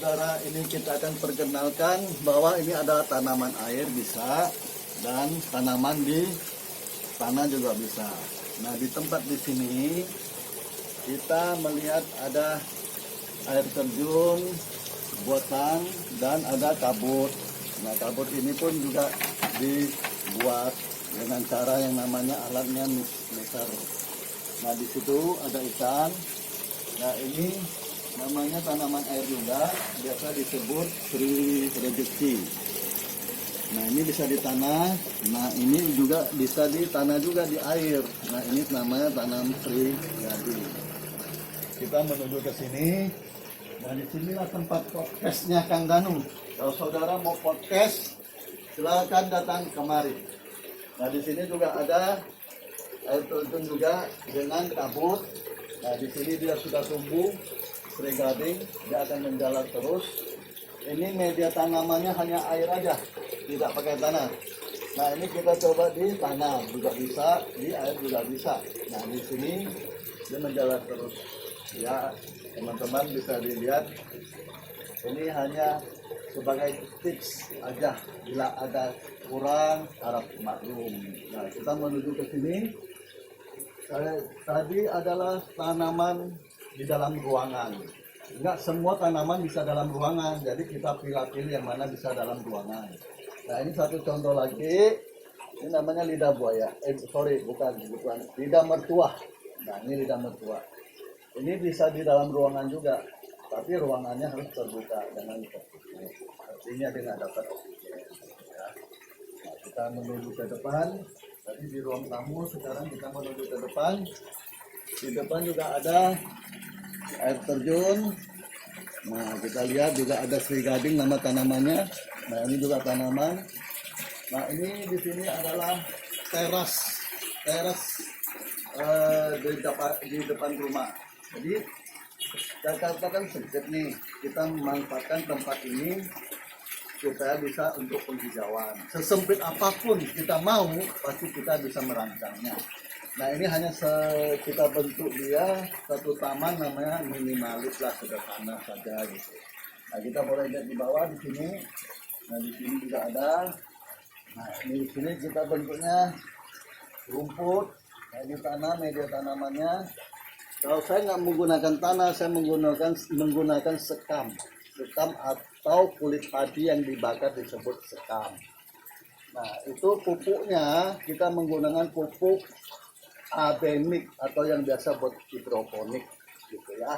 saudara, ini kita akan perkenalkan bahwa ini ada tanaman air bisa dan tanaman di tanah juga bisa. Nah, di tempat di sini kita melihat ada air terjun, buatan, dan ada kabut. Nah, kabut ini pun juga dibuat dengan cara yang namanya alatnya mixer. Nah, di situ ada ikan. Nah, ini namanya tanaman air juga, biasa disebut Sri Rezeki. Nah, ini bisa di tanah. Nah, ini juga bisa di tanah juga di air. Nah, ini namanya tanam Sri Gadi. Kita menuju ke sini. Nah, disinilah tempat podcastnya Kang Danu. Kalau saudara mau podcast, silakan datang kemari. Nah, di sini juga ada air terjun juga dengan kabut. Nah, di sini dia sudah tumbuh Sri Gading, dia akan menjalar terus. Ini media tanamannya hanya air aja, tidak pakai tanah. Nah, ini kita coba di tanah juga bisa, di air juga bisa. Nah, di sini dia menjalar terus. Ya, teman-teman bisa dilihat. Ini hanya sebagai tips aja, bila ada kurang harap maklum. Nah, kita menuju ke sini. Tadi adalah tanaman di dalam ruangan. Enggak semua tanaman bisa dalam ruangan, jadi kita pilih-pilih yang mana bisa dalam ruangan. Nah, ini satu contoh lagi. Ini namanya lidah buaya. Bukan lidah mertua. Nah, ini lidah mertua. Ini bisa di dalam ruangan juga, tapi ruangannya harus terbuka dengan tertutup. Artinya dia nggak dapat oksigen. Ya. Nah, kita menuju ke depan. Tadi di ruang tamu, sekarang kita menuju ke depan. Di depan juga ada air terjun. Nah, kita lihat juga ada Sri Gading nama tanamannya. Nah, ini juga tanaman. Nah, ini di sini adalah teras di depan rumah. Jadi Jakarta kan sempit nih. Kita memanfaatkan tempat ini supaya bisa untuk penghijauan. Sesempit apapun kita mau, pasti kita bisa merancangnya. Nah, ini hanya kita bentuk dia satu taman, namanya minimalis lah, sederhana saja gitu. Nah, kita boleh lihat di bawah di sini. Nah, di sini juga ada. Nah, ini di sini kita bentuknya rumput. Nah, ini tanah, media tanamannya. Kalau saya nggak menggunakan tanah, saya menggunakan sekam atau kulit padi yang dibakar disebut sekam. Nah, itu pupuknya kita menggunakan pupuk abenik atau yang biasa buat hidroponik gitu ya.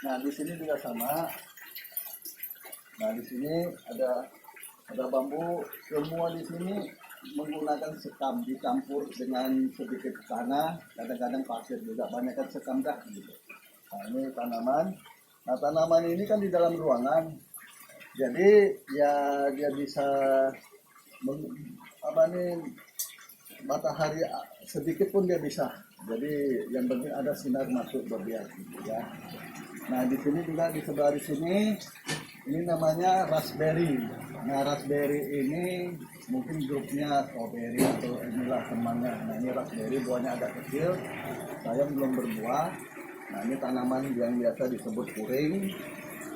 Nah, di sini juga sama. Nah, di sini ada bambu. Semua di sini menggunakan sekam dicampur dengan sedikit tanah, kadang-kadang pasir juga, banyak kan sekam dah gitu. Nah, ini tanaman. Nah, tanaman ini kan di dalam ruangan. Jadi ya dia bisa matahari sedikit pun dia bisa. Jadi yang penting ada sinar masuk berbiak gitu ya. Nah, di sini juga di sebelah di sini ini namanya raspberry. Nah, raspberry ini mungkin grupnya strawberry atau inilah temannya. Nah, ini raspberry, buahnya agak kecil, saya belum berbuah. Nah, ini tanaman yang biasa disebut puring.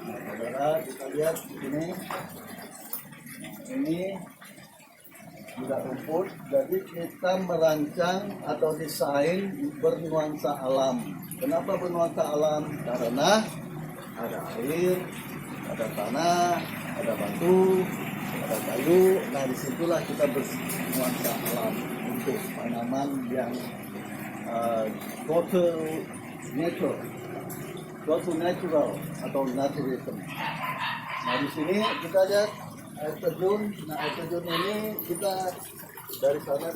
Nah, saudara kita lihat ini. Nah, ini juga rumput. Jadi kita merancang atau desain bernuansa alam. Kenapa bernuansa alam? Karena ada air, ada tanah, ada batu, ada kayu. Nah, disitulah kita bernuansa alam untuk tanaman yang go to natural atau naturalism. Nah, di sini kita lihat air terjun. Nah, air terjun ini kita dari sana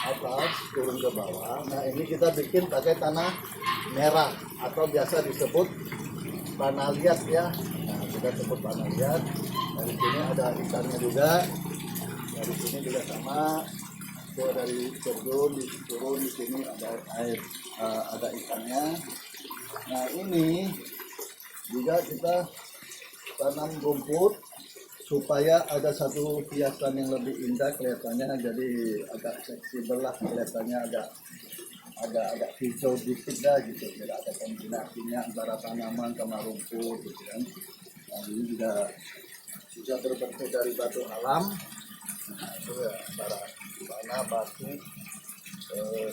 atas turun ke bawah. Nah, ini kita bikin pakai tanah merah atau biasa disebut tanah liat ya. Nah, kita sebut tanah liat. Dari sini ada ikannya juga. Dari sini juga sama. Itu dari terjun turun di sini ada air, ada ikannya. Nah, ini juga kita tanam rumput supaya ada satu hiasan yang lebih indah kelihatannya, jadi agak fleksibel lah kelihatannya, agak hijau dikit dah gitu, tidak ada kombinasinya antara tanaman sama rumput gitu kan. Nah, ini juga berbentuk dari batu alam. Nah, itu ya antara tanah, batu,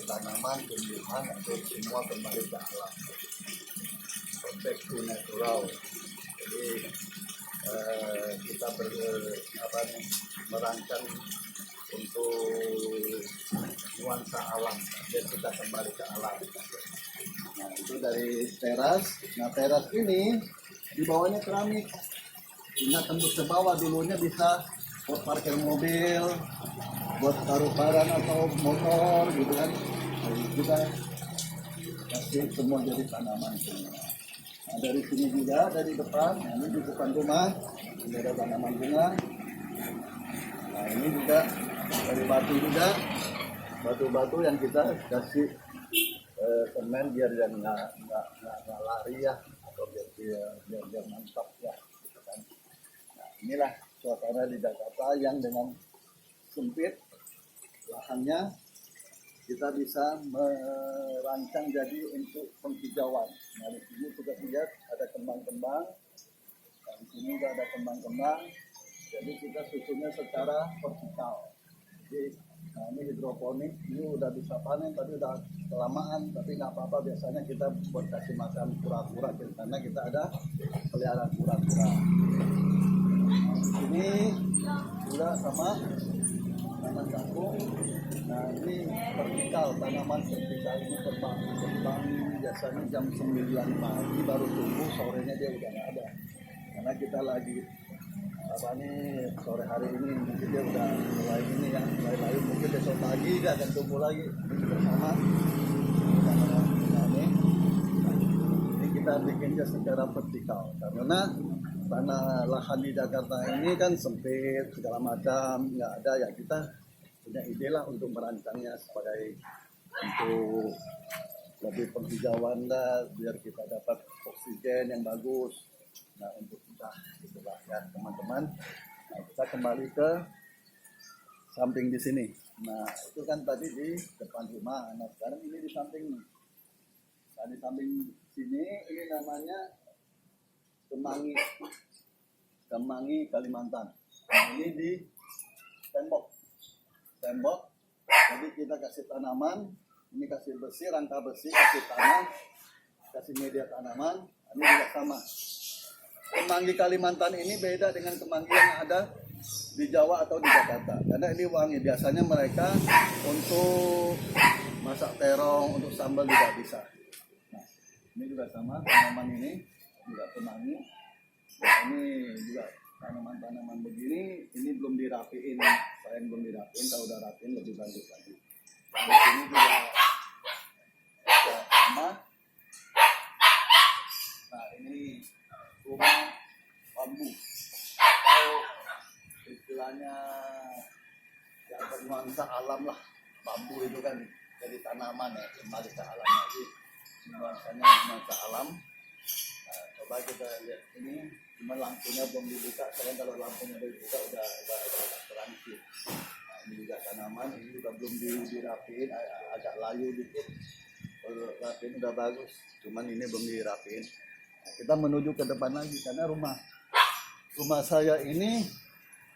tanaman, tumbuhan, itu semua kembali ke alam. Back to natural. Jadi kita merancang untuk nuansa alam, dan kita kembali ke alam. Nah, itu dari teras. Nah, teras ini di bawahnya keramik. Ingat, tembus ke bawah dulunya bisa buat parkir mobil, buat taruh barang atau motor gitu kan. Jadi kita kasih semua jadi tanaman semua. Nah, dari sini juga, dari depan, nah, ini di depan rumah ini ada tanaman bunga. Nah, ini juga dari batu juga, batu-batu yang kita kasih semen biar dia nggak lari ya, atau biar mantap ya. Gitu kan. Nah, inilah suasana di Jakarta yang dengan sempit lahannya kita bisa merancang jadi untuk penghijauan. Nah, di sini kita lihat ada kembang-kembang, di sini juga ada kembang-kembang. Jadi kita susunnya secara vertikal. Jadi, nah ini hidroponik, ini udah bisa panen, tapi udah kelamaan, tapi nggak apa-apa. Biasanya kita buat kasih makan kura-kura, karena kita ada peliharaan kura-kura. Nah, ini juga sama tanaman kangkung. Nah, ini vertikal, tanaman vertikal ini kembang biasanya jam 9 pagi baru tumbuh, sorenya dia udah nggak ada. Karena kita lagi sore hari ini mungkin dia udah mulai ini ya, mulai layu, mungkin besok pagi dia akan tumbuh lagi. Ini bersama ini kita bikinnya secara vertikal karena tanah lahan di Jakarta ini kan sempit segala macam, nggak ada ya, kita punya ide lah untuk merancangnya sebagai untuk lebih penghijauan lah, biar kita dapat oksigen yang bagus. Nah, untuk kita itulah ya teman-teman. Nah, kita kembali ke samping di sini. Nah, itu kan tadi di depan rumah. Nah, sekarang ini di samping. Nah, di samping sini ini namanya Kemangi Kalimantan. Nah, ini di tembok. Jadi kita kasih tanaman, ini kasih besi, rangka besi, kasih tanah, kasih media tanaman. Ini juga sama. Kemangi Kalimantan ini beda dengan kemangi yang ada di Jawa atau di Jakarta. Karena ini wangi. Biasanya mereka untuk masak terong, untuk sambal juga bisa. Nah, ini juga sama, tanaman ini juga kemangi. Nah, ini juga tanaman-tanaman begini, ini belum dirapiin. Sayang belum dirapiin, kalau udah rapiin lebih bagus lagi. Nah, ini juga sama. Nah, ini rumah bambu atau istilahnya yang bernuansa alam lah. Bambu itu kan jadi tanaman ya, kembali ke alam lagi, nuansanya nuansa alam. Nah, coba kita lihat ini, cuma lampunya belum dibuka. Kalau lampunya dibuka udah terang sih. Nah, ini juga tanaman, ini juga belum dirapiin, agak layu dikit. Kalau rapiin udah bagus, cuman ini belum dirapiin. Kita menuju ke depan lagi karena rumah saya ini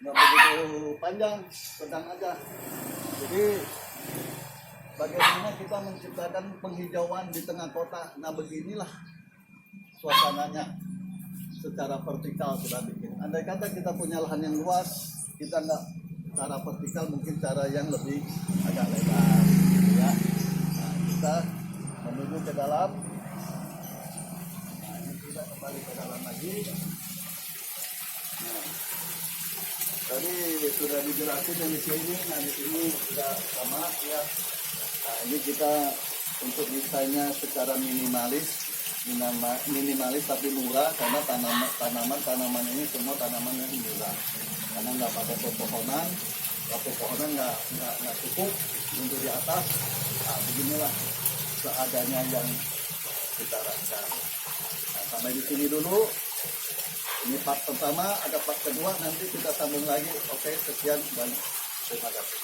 nggak begitu panjang, sedang aja. Jadi bagaimana kita menciptakan penghijauan di tengah kota? Nah, beginilah suasananya secara vertikal kita bikin. Andai kata kita punya lahan yang luas, kita nggak cara vertikal, mungkin cara yang lebih agak lebar, ya. Nah, kita menuju ke dalam. Kita kembali ke dalam lagi. Nah, tadi sudah dijelasin yang di sini. Nah, di sini sudah sama ya. Nah, ini kita untuk desainnya secara minimalis tapi murah, karena tanaman ini semua tanaman yang murah. Karena nggak pakai pepohonan, nggak cukup untuk di atas. Nah, beginilah seadanya yang kita rancang. Nah, sampai di sini dulu. Ini part pertama, ada part kedua, nanti kita sambung lagi. Oke, sekian dan terima kasih.